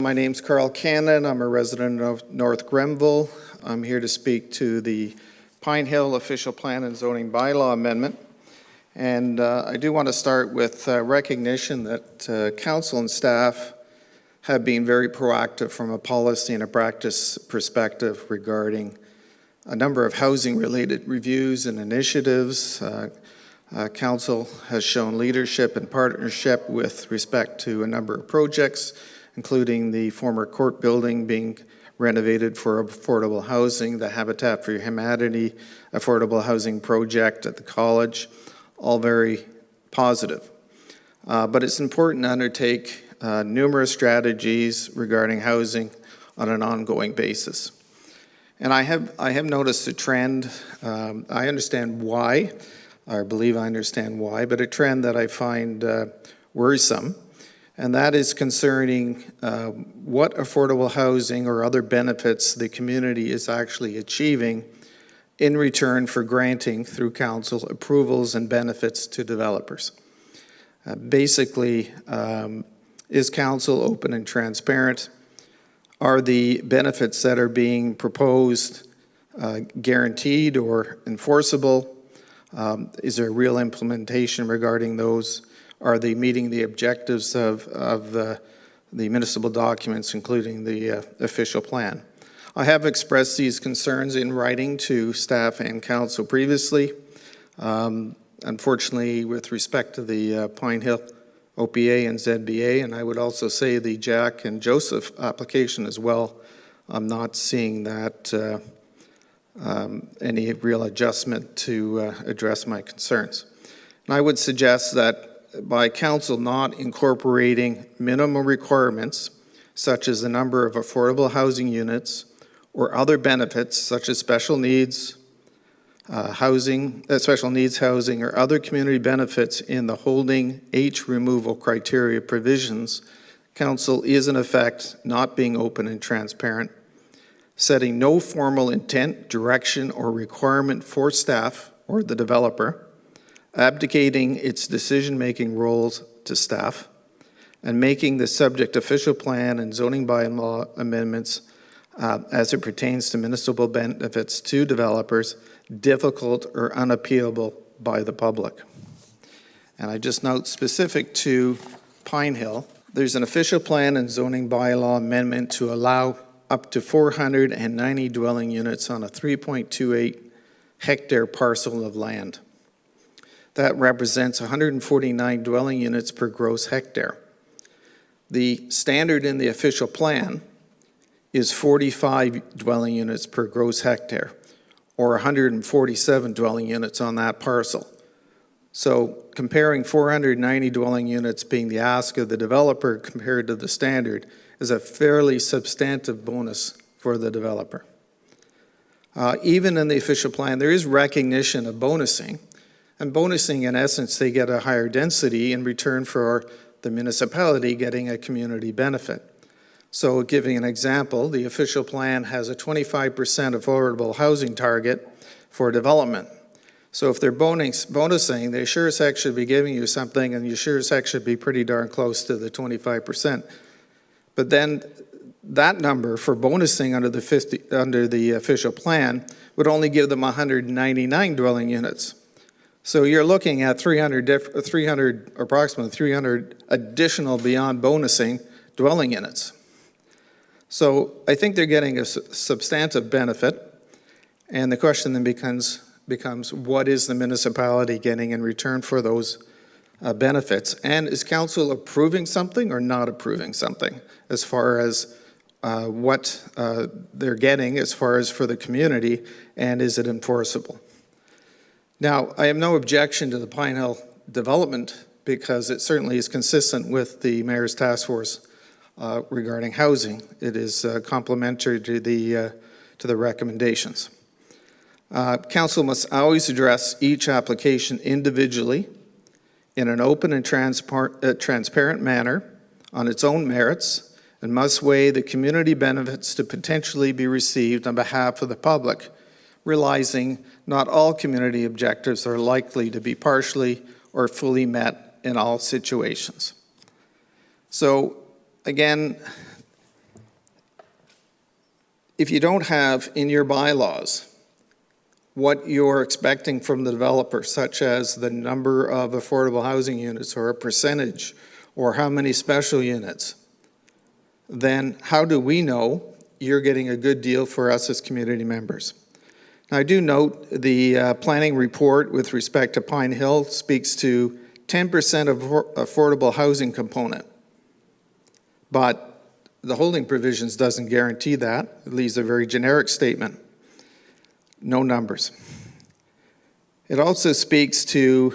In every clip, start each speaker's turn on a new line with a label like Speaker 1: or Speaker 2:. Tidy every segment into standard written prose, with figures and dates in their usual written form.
Speaker 1: My name's Carl Cannon. I'm a resident of North Grenville. I'm here to speak to the Pine Hill Official Plan and Zoning Bylaw Amendment. And I do want to start with recognition that council and staff have been very proactive from a policy and a practice perspective regarding a number of housing-related reviews and initiatives. Council has shown leadership and partnership with respect to a number of projects, including the former court building being renovated for affordable housing, the Habitat for Humanity affordable housing project at the college, all very positive. But it's important to undertake numerous strategies regarding housing on an ongoing basis. And I have noticed a trend. I understand why, or believe I understand why, but a trend that I find worrisome. And that is concerning what affordable housing or other benefits the community is actually achieving in return for granting through council approvals and benefits to developers. Basically, is council open and transparent? Are the benefits that are being proposed guaranteed or enforceable? Is there real implementation regarding those? Are they meeting the objectives of the municipal documents, including the official plan? I have expressed these concerns in writing to staff and council previously. Unfortunately, with respect to the Pine Hill OPA and ZBA, and I would also say the Jack and Joseph application as well, I'm not seeing that any real adjustment to address my concerns. And I would suggest that by council not incorporating minimum requirements, such as the number of affordable housing units or other benefits, such as special needs housing or other community benefits in the holding H removal criteria provisions, council is in effect not being open and transparent, setting no formal intent, direction, or requirement for staff or the developer, abdicating its decision-making roles to staff, and making the subject official plan and zoning bylaw amendments as it pertains to municipal benefits to developers difficult or unappealable by the public. And I just note specific to Pine Hill, there's an official plan and zoning bylaw amendment to allow up to 490 dwelling units on a 3.28 hectare parcel of land. That represents 149 dwelling units per gross hectare. The standard in the official plan is 45 dwelling units per gross hectare, or 147 dwelling units on that parcel. So comparing 490 dwelling units being the ask of the developer compared to the standard is a fairly substantive bonus for the developer. Even in the official plan, there is recognition of bonusing. And bonusing, in essence, they get a higher density in return for the municipality getting a community benefit. So giving an example, the official plan has a 25% affordable housing target for development. So if they're bonusing, they sure as heck should be giving you something, and you sure as heck should be pretty darn close to the 25%. But then that number for bonusing under the official plan would only give them 199 dwelling units. So you're looking at approximately 300 additional beyond bonusing dwelling units. So I think they're getting a substantive benefit, and the question then becomes what is the municipality getting in return for those benefits? And is council approving something or not approving something as far as what they're getting as far as for the community, and is it enforceable? Now, I have no objection to the Pine Hill development because it certainly is consistent with the Mayor's Task Force regarding housing. It is complementary to the recommendations. Council must always address each application individually in an open and transparent manner on its own merits, and must weigh the community benefits to potentially be received on behalf of the public, realizing not all community objectives are likely to be partially or fully met in all situations. So again, if you don't have in your bylaws what you're expecting from the developer, such as the number of affordable housing units or a percentage or how many special units, then how do we know you're getting a good deal for us as community members? Now, I do note the planning report with respect to Pine Hill speaks to 10% of affordable housing component, but the holding provisions doesn't guarantee that. It leaves a very generic statement. No numbers. It also speaks to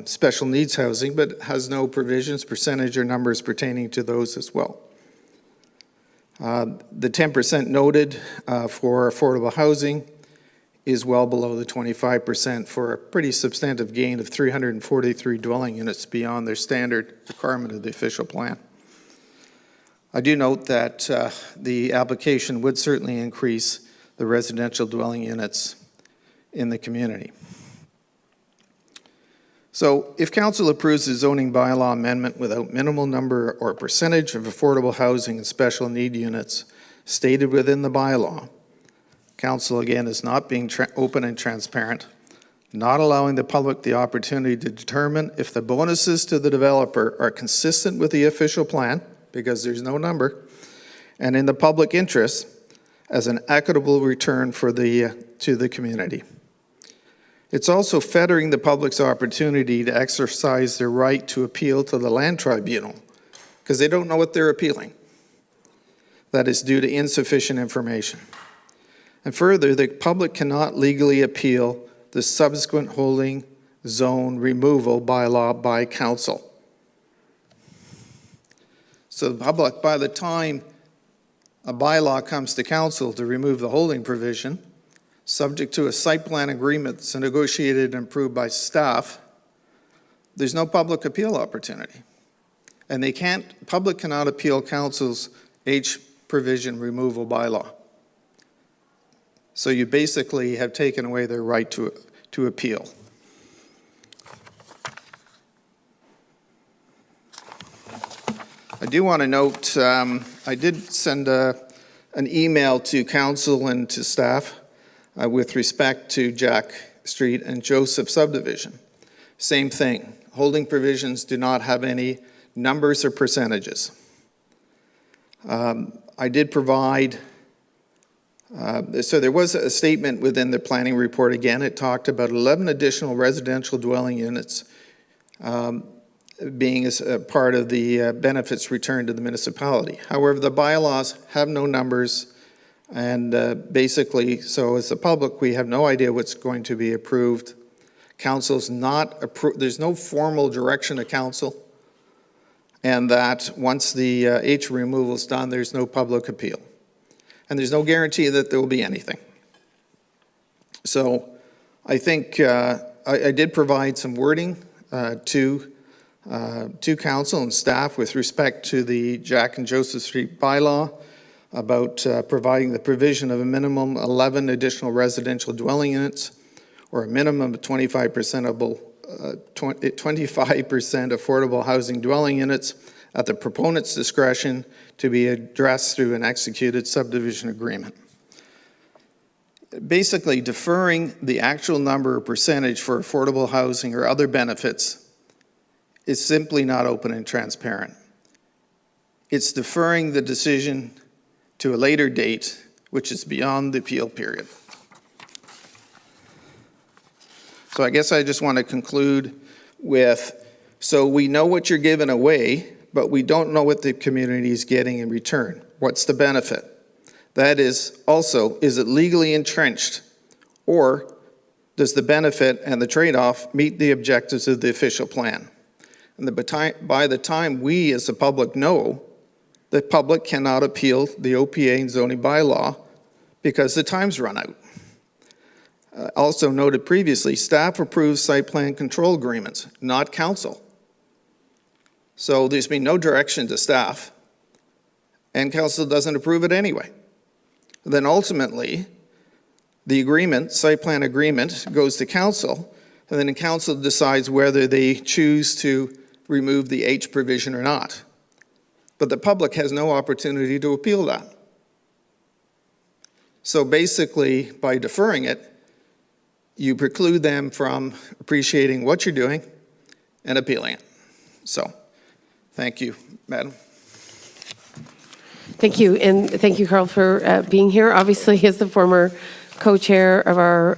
Speaker 1: special needs housing, but has no provisions, percentage, or numbers pertaining to those as well. The 10% noted for affordable housing is well below the 25% for a pretty substantive gain of 343 dwelling units beyond their standard requirement of the official plan. I do note that the application would certainly increase the residential dwelling units in the community. So if council approves the zoning bylaw amendment without minimal number or percentage of affordable housing and special need units stated within the bylaw, council again is not being open and transparent, not allowing the public the opportunity to determine if the bonuses to the developer are consistent with the official plan, because there's no number, and in the public interest as an equitable return for to the community. It's also fettering the public's opportunity to exercise their right to appeal to the land tribunal, because they don't know what they're appealing. That is due to insufficient information. And further, the public cannot legally appeal the subsequent holding zone removal bylaw by council. So the public, by the time a bylaw comes to council to remove the holding provision, subject to a site plan agreement that's negotiated and approved by staff, there's no public appeal opportunity. And public cannot appeal council's H provision removal bylaw. So you basically have taken away their right to appeal. I do want to note, I did send an email to council and to staff with respect to Jack Street and Joseph subdivision. Same thing, holding provisions do not have any numbers or percentages. I did provide, so there was a statement within the planning report. Again, it talked about 11 additional residential dwelling units being as a part of the benefits returned to the municipality. However, the bylaws have no numbers, and basically, so as the public, we have no idea what's going to be approved. Council's not approved, there's no formal direction to council, and that once the H removal is done, there's no public appeal. And there's no guarantee that there will be anything. So I think I did provide some wording to council and staff with respect to the Jack and Joseph Street bylaw about providing the provision of a minimum 11 additional residential dwelling units or a minimum of 25% affordable housing dwelling units at the proponent's discretion to be addressed through an executed subdivision agreement. Basically, deferring the actual number or percentage for affordable housing or other benefits is simply not open and transparent. It's deferring the decision to a later date, which is beyond the appeal period. So I guess I just want to conclude with, so we know what you're giving away, but we don't know what the community is getting in return. What's the benefit? That is also, is it legally entrenched, or does the benefit and the trade-off meet the objectives of the official plan? And by the time we as the public know, the public cannot appeal the OPA and zoning bylaw because the time's run out. Also noted previously, staff approves site plan control agreements, not council. So there's been no direction to staff, and council doesn't approve it anyway. Then ultimately, the agreement, site plan agreement, goes to council, and then the council decides whether they choose to remove the H provision or not. But the public has no opportunity to appeal that. So basically, by deferring it, you preclude them from appreciating what you're doing and appealing it. So, thank you, Madam.
Speaker 2: Thank you, and thank you, Carl, for being here. Obviously, as the former co-chair of our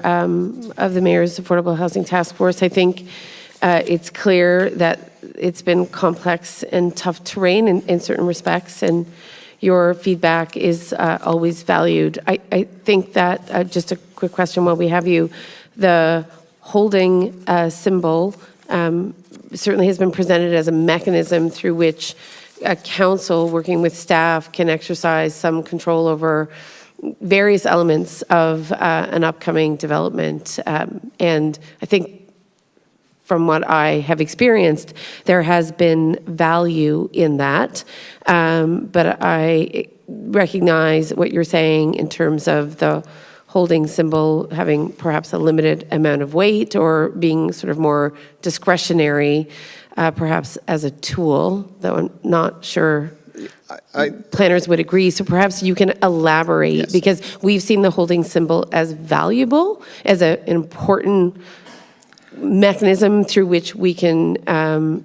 Speaker 2: of the Mayor's Affordable Housing Task Force, I think it's clear that it's been complex and tough terrain in certain respects, and your feedback is always valued. I think that, just a quick question while we have you, the holding symbol certainly has been presented as a mechanism through which a council working with staff can exercise some control over various elements of an upcoming development. And I think from what I have experienced, there has been value in that. But I recognize what you're saying in terms of the holding symbol having perhaps a limited amount of weight or being sort of more discretionary, perhaps as a tool, though I'm not sure planners would agree. So perhaps you can elaborate, yes, because we've seen the holding symbol as valuable, as an important mechanism through which we can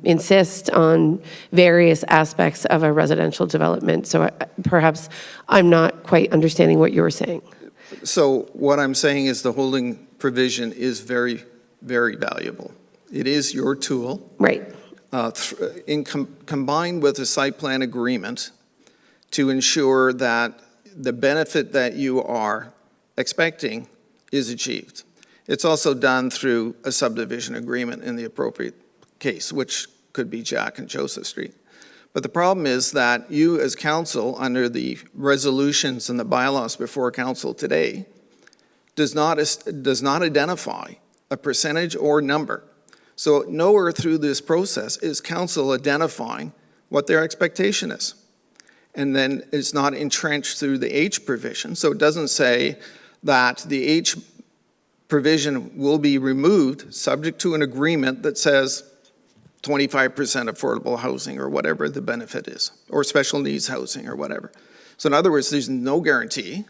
Speaker 2: insist on various aspects of a residential development. So perhaps I'm not quite understanding what you're saying.
Speaker 1: So what I'm saying is the holding provision is very, very valuable. It is your tool.
Speaker 2: Right.
Speaker 1: Combined with a site plan agreement to ensure that the benefit that you are expecting is achieved. It's also done through a subdivision agreement in the appropriate case, which could be Jack and Joseph Street. But the problem is that you as council, under the resolutions and the bylaws before council today, does not identify a percentage or number. So nowhere through this process is council identifying what their expectation is. And then it's not entrenched through the H provision. So it doesn't say that the H provision will be removed subject to an agreement that says 25% affordable housing or whatever the benefit is, or special needs housing or whatever. So in other words, there's no guarantee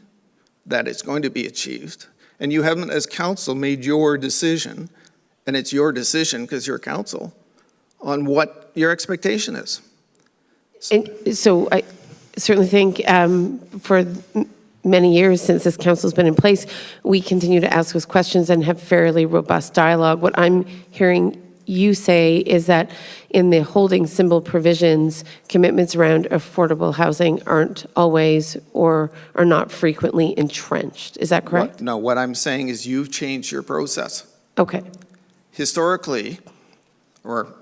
Speaker 1: that it's going to be achieved. And you haven't, as council, made your decision, and it's your decision because you're council, on what your expectation is.
Speaker 2: And so I certainly think for many years since this council's been in place, we continue to ask those questions and have fairly robust dialogue. What I'm hearing you say is that in the holding symbol provisions, commitments around affordable housing aren't always or are not frequently entrenched. Is that correct?
Speaker 1: No, what I'm saying is you've changed your process.
Speaker 2: Okay.
Speaker 1: Historically, or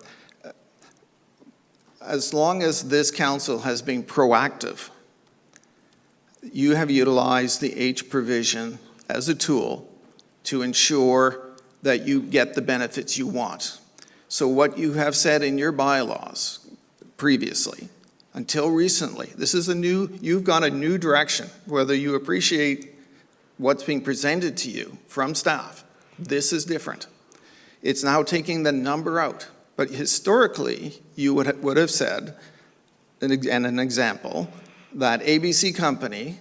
Speaker 1: as long as this council has been proactive, you have utilized the H provision as a tool to ensure that you get the benefits you want. So what you have said in your bylaws previously, until recently, this is you've gone a new direction, whether you appreciate what's being presented to you from staff. This is different. It's now taking the number out. But historically, you would have said, and an example, that ABC company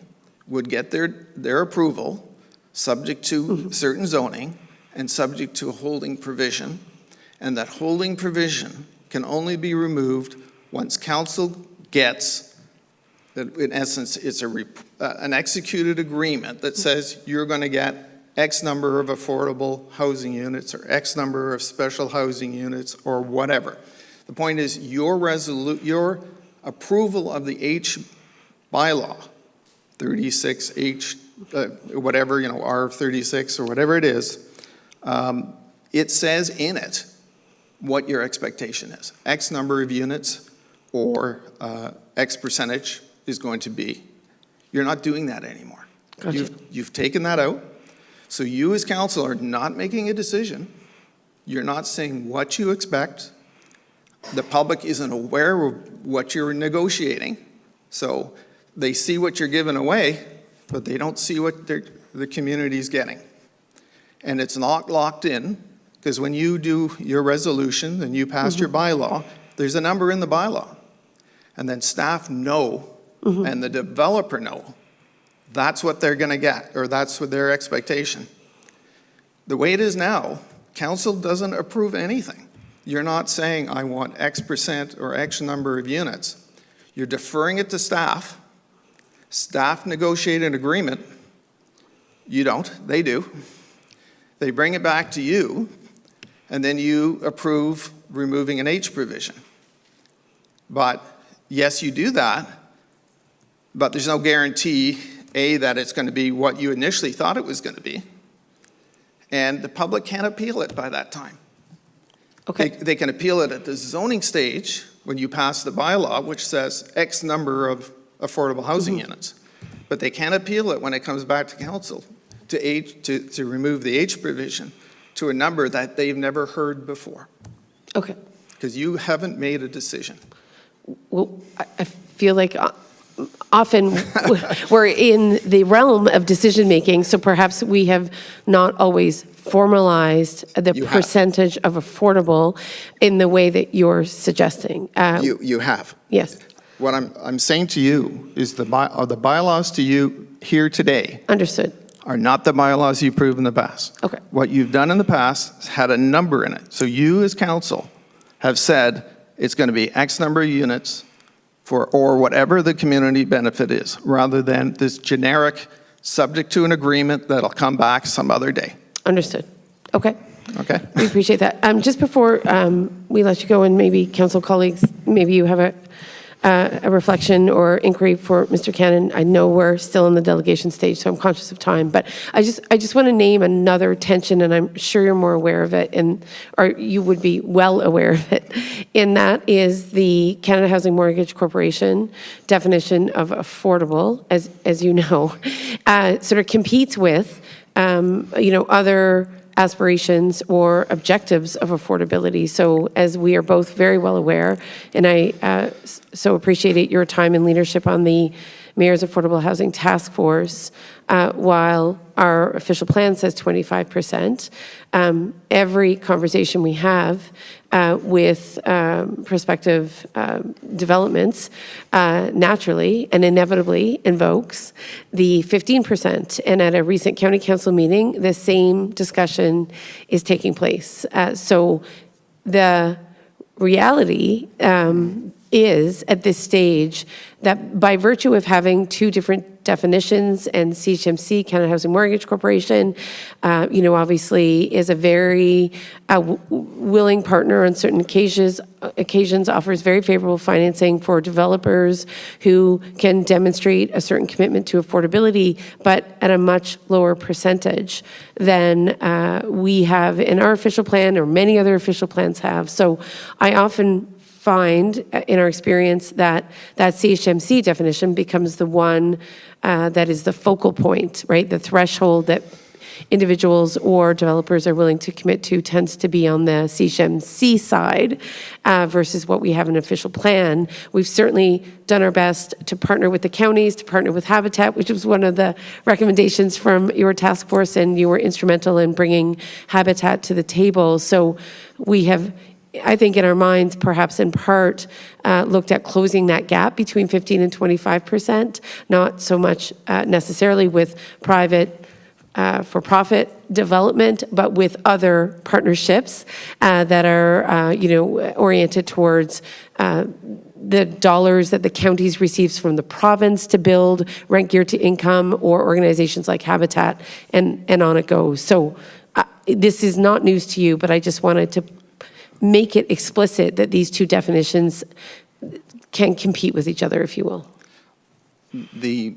Speaker 1: would get their approval subject to certain zoning and subject to a holding provision, and that holding provision can only be removed once council gets, in essence, it's an executed agreement that says you're going to get X number of affordable housing units or X number of special housing units or whatever. The point is your approval of the H bylaw, 36H, whatever, R36 or whatever it is, it says in it what your expectation is. X number of units or X percentage is going to be. You're not doing that anymore. Gotcha. You've taken that out. So you as council are not making a decision. You're not saying what you expect. The public isn't aware of what you're negotiating. So they see what you're giving away, but they don't see what the community's getting. And it's not locked in, because when you do your resolution and you pass your bylaw, there's a number in the bylaw. And then staff know, and the developer know, That's what they're going to get, or that's what their expectation. The way it is now, council doesn't approve anything. You're not saying, I want X percent or X number of units. You're deferring it to staff. Staff negotiate an agreement. You don't, they do. They bring it back to you, and then you approve removing an H provision. But yes, you do that, but there's no guarantee, A, that it's going to be what you initially thought it was going to be, and the public can't appeal it by that time.
Speaker 2: Okay.
Speaker 1: They can appeal it at the zoning stage when you pass the bylaw, which says X number of affordable housing units. But they can't appeal it when it comes back to council to remove the H provision to a number that they've never heard before.
Speaker 2: Okay.
Speaker 1: Because you haven't made a decision.
Speaker 2: Well, I feel like often we're in the realm of decision-making, so perhaps we have not always formalized the percentage of affordable in the way that you're suggesting.
Speaker 1: You have.
Speaker 2: Yes.
Speaker 1: What I'm saying to you is the bylaws to you here today
Speaker 2: Understood.
Speaker 1: are not the bylaws you approved in the past.
Speaker 2: Okay.
Speaker 1: What you've done in the past had a number in it. So you as council have said it's going to be X number of units or whatever the community benefit is, rather than this generic subject to an agreement that'll come back some other day.
Speaker 2: Understood. Okay.
Speaker 1: Okay.
Speaker 2: We appreciate that. Just before we let you go, and maybe council colleagues, maybe you have a reflection or inquiry for Mr. Cannon. I know we're still in the delegation stage, so I'm conscious of time, but I just want to name another tension, and I'm sure you're more aware of it, or you would be well aware of it, and that is the Canada Housing Mortgage Corporation definition of affordable, as you know, sort of competes with, other aspirations or objectives of affordability. So as we are both very well aware, and I so appreciate your time and leadership on the Mayor's Affordable Housing Task Force, while our official plan says 25%, every conversation we have with prospective developments naturally and inevitably invokes the 15%. And at a recent county council meeting, the same discussion is taking place. So the reality is at this stage that by virtue of having two different definitions, and CHMC, Canada Housing Mortgage Corporation, obviously is a very willing partner on certain occasions, offers very favorable financing for developers who can demonstrate a certain commitment to affordability, but at a much lower percentage than we have in our official plan or many other official plans have. So I often find in our experience that CHMC definition becomes the one that is the focal point, right? The threshold that individuals or developers are willing to commit to tends to be on the CHMC side versus what we have in an official plan. We've certainly done our best to partner with the counties, to partner with Habitat, which was one of the recommendations from your task force, and you were instrumental in bringing Habitat to the table. So we have, I think in our minds, perhaps in part, looked at closing that gap between 15 and 25%, not so much necessarily with private for-profit development, but with other partnerships that are, oriented towards the dollars that the counties receives from the province to build rent geared to income, or organizations like Habitat, and on it goes. So this is not news to you, but I just wanted to make it explicit that these two definitions can compete with each other, if you will.
Speaker 1: The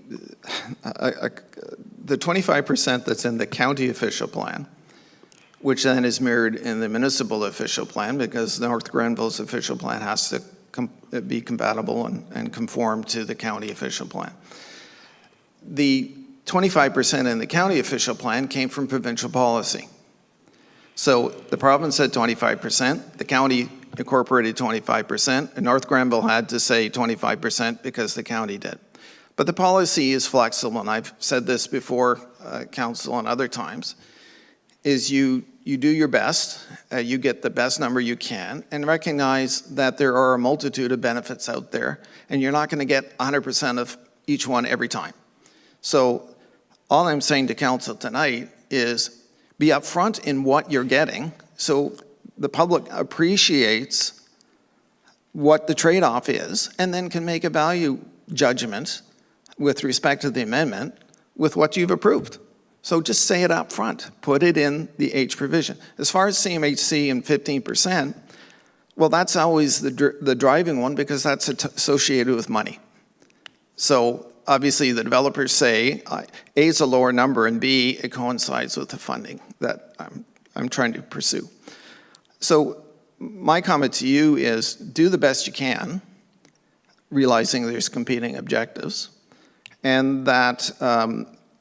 Speaker 1: 25% that's in the county official plan, which then is mirrored in the municipal official plan, because North Grenville's official plan has to be compatible and conform to the county official plan. The 25% in the county official plan came from provincial policy. So the province said 25%, the county incorporated 25%, and North Grenville had to say 25% because the county did. But the policy is flexible, and I've said this before, council, and other times, is you do your best, you get the best number you can, and recognize that there are a multitude of benefits out there, and you're not going to get 100% of each one every time. So all I'm saying to council tonight is be upfront in what you're getting so the public appreciates what the trade-off is and then can make a value judgment with respect to the amendment with what you've approved. So just say it up front. Put it in the H provision. As far as CMHC and 15%, well, that's always the driving one because that's associated with money. So obviously the developers say A is a lower number and B, it coincides with the funding that I'm trying to pursue. So my comment to you is do the best you can, realizing there's competing objectives, and that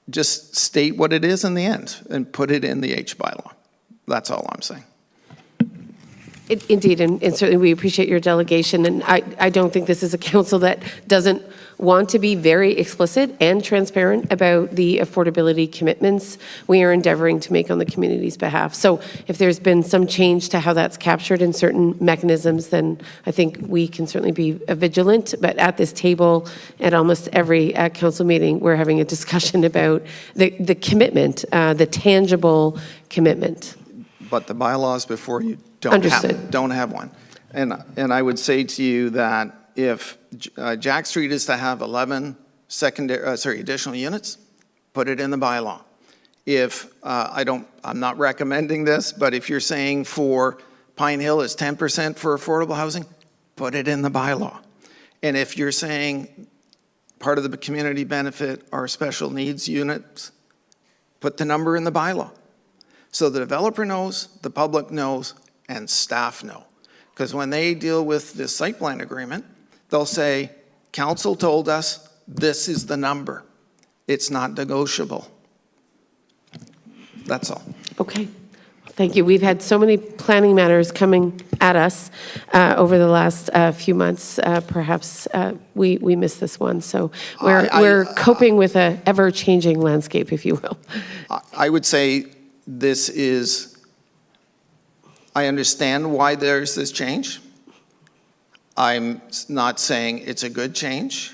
Speaker 1: just state what it is in the end and put it in the H bylaw. That's all I'm saying.
Speaker 2: Indeed, and certainly we appreciate your delegation, and I don't think this is a council that doesn't want to be very explicit and transparent about the affordability commitments we are endeavoring to make on the community's behalf. So if there's been some change to how that's captured in certain mechanisms, then I think we can certainly be vigilant. But at this table, at almost every council meeting, we're having a discussion about the commitment, the tangible commitment.
Speaker 1: But the bylaws before you don't have one. And I would say to you that if Jack Street is to have 11 additional units, put it in the bylaw. If I'm not recommending this, but if you're saying for Pine Hill is 10% for affordable housing, put it in the bylaw. And if you're saying part of the community benefit are special needs units, put the number in the bylaw. So the developer knows, the public knows, and staff know. Because when they deal with this site plan agreement, they'll say, council told us this is the number. It's not negotiable. That's all.
Speaker 2: Okay. Thank you. We've had so many planning matters coming at us over the last few months. Perhaps we missed this one. So we're coping with an ever-changing landscape, if you will.
Speaker 1: I would say this is, I understand why there's this change. I'm not saying it's a good change.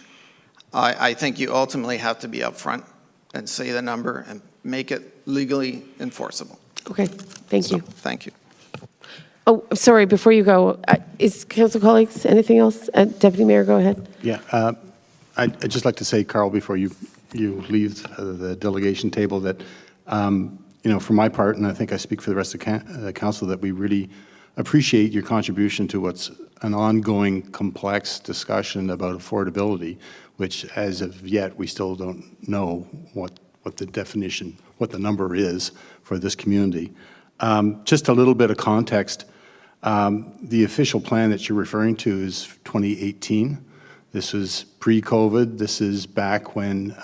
Speaker 1: I think you ultimately have to be upfront and say the number and make it legally enforceable.
Speaker 2: Okay, thank you.
Speaker 1: Thank you.
Speaker 2: Oh, sorry, before you go, is council colleagues, anything else? Deputy Mayor, go ahead.
Speaker 3: Yeah, I'd just like to say, Carl, before you leave the delegation table that, you know, for my part, and I think I speak for the rest of the council, that we really appreciate your contribution to what's an ongoing complex discussion about affordability, which as of yet, we still don't know what the definition, what the number is for this community. Just a little bit of context, the official plan that you're referring to is 2018. This was pre-COVID. This is back when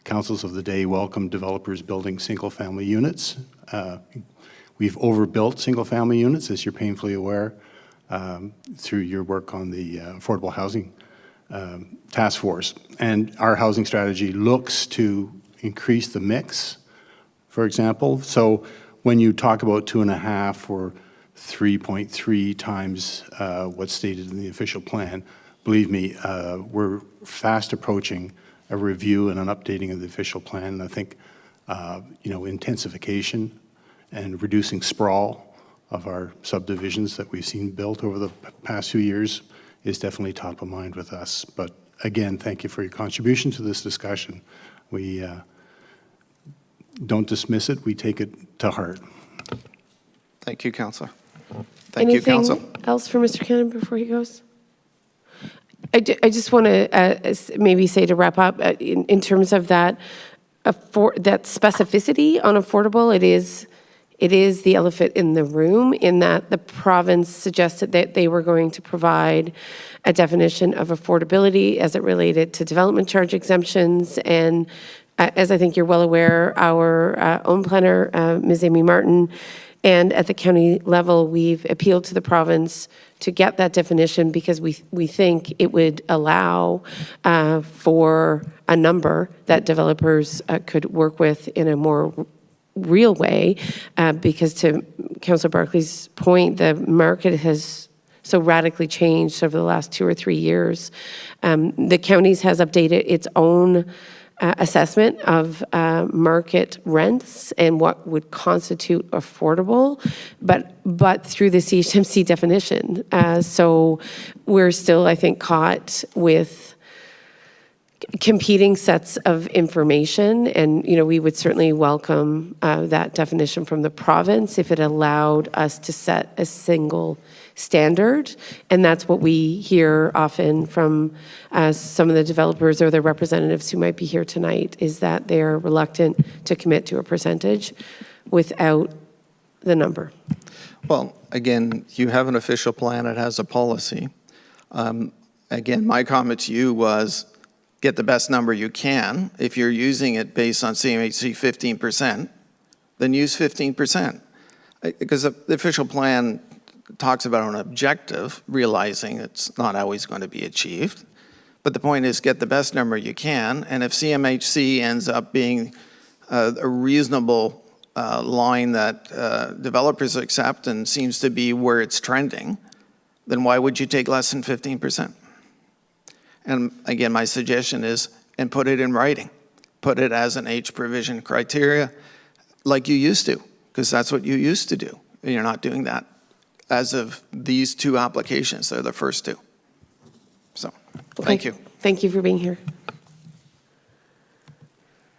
Speaker 3: councils of the day welcomed developers building single-family units. We've overbuilt single-family units, as you're painfully aware, through your work on the Affordable Housing Task Force. And our housing strategy looks to increase the mix, for example. So when you talk about 2.5 or 3.3 times what's stated in the official plan, believe me, we're fast approaching a review and an updating of the official plan. And I think, you know, intensification and reducing sprawl of our subdivisions that we've seen built over the past few years is definitely top of mind with us. But again, thank you for your contribution to this discussion. We don't dismiss it, we take it to heart.
Speaker 1: Thank you, Councillor. Thank you, Council.
Speaker 2: Anything else for Mr. Cannon before he goes? I just want to maybe say to wrap up, in terms of that, that specificity on affordable, it is the elephant in the room, in that the province suggested that they were going to provide a definition of affordability as it related to development charge exemptions. And as I think you're well aware, our own planner, Ms. Amy Martin, and at the county level, we've appealed to the province to get that definition because we think it would allow for a number that developers could work with in a more real way, because to Councillor Barclay's point, the market has so radically changed over the last 2 or 3 years. The counties has updated its own assessment of market rents and what would constitute affordable, but through the CHMC definition. So we're still, I think, caught with competing sets of information, and we would certainly welcome that definition from the province if it allowed us to set a single standard. And that's what we hear often from some of the developers or their representatives who might be here tonight, is that they're reluctant to commit to a percentage without the number.
Speaker 1: Well, again, you have an official plan, it has a policy. Again, my comment to you was, get the best number you can. If you're using it based on CMHC 15%, then use 15%. Because the official plan talks about an objective, realizing it's not always going to be achieved. But the point is, get the best number you can, and if CMHC ends up being a reasonable line that developers accept and seems to be where it's trending, then why would you take less than 15%? And again, my suggestion is, and put it in writing. Put it as an H provision criteria like you used to, because that's what you used to do. And you're not doing that as of these two applications. They're the first two. So, thank you.
Speaker 2: Thank you for being here.